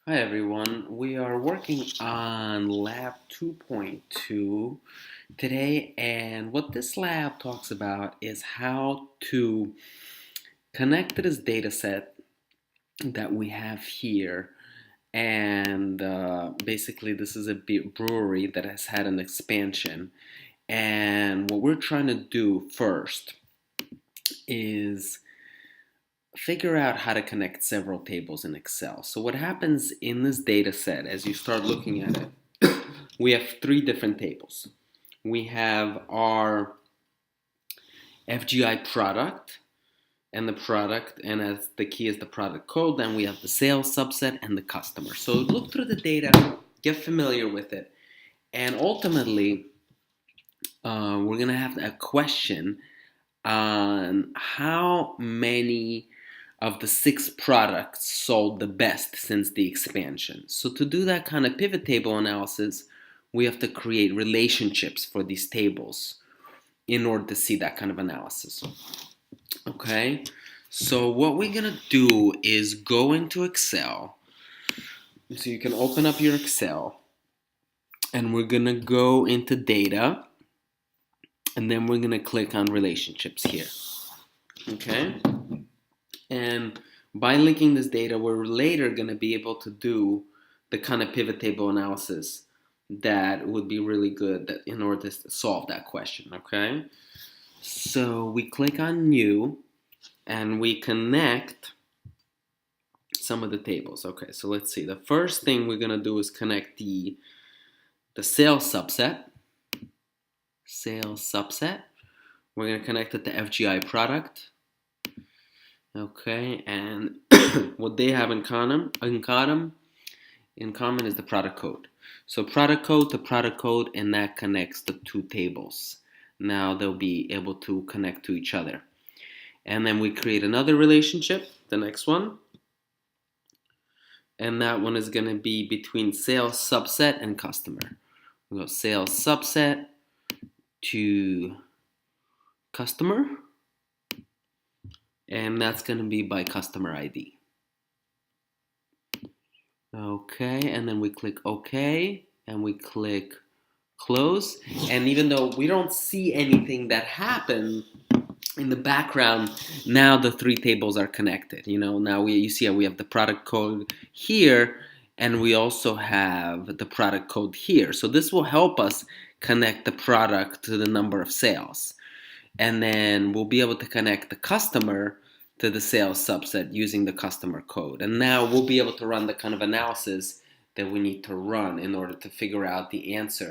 Hi everyone, we are working on lab 2.2 today, and what this lab talks about is how to connect to this data set that we have here. And basically, this is a brewery that has had an expansion, and what we're trying to do first is figure out how to connect several tables in Excel. So what happens in this data set as you start looking at it, we have three different tables. We have our FGI product and as the key is the product code. Then we have the sales subset and the customer. So look through the data, get familiar with it, and ultimately we're gonna have a question on how many of the 6 products sold the best since the expansion. So to do that kind of pivot table analysis, we have to create relationships for these tables in order to see that kind of analysis. Okay, so what we're gonna do is go into Excel. So you can open up your Excel and we're gonna go into data and then we're gonna click on relationships here. Okay, and by linking this data, we're later going to be able to do the kind of pivot table analysis that would be really good in order to solve that question, okay? So we click on new and we connect some of the tables. Okay, so let's see. The first thing we're going to do is connect the sales subset. Sales subset. We're going to connect it to FGI product. Okay, and what they have in common is the product code. So product code to product code, and that connects the two tables. Now they'll be able to connect to each other. And then we create another relationship, the next one. And that one is going to be between sales subset and customer. We go sales subset to customer. And that's going to be by customer ID. Okay, and then we click OK, and we click close. And even though we don't see anything that happened in the background, now the three tables are connected. Now you see how we have the product code here, and we also have the product code here. So this will help us connect the product to the number of sales. And then we'll be able to connect the customer to the sales subset using the customer code. And now we'll be able to run the kind of analysis that we need to run in order to figure out the answer.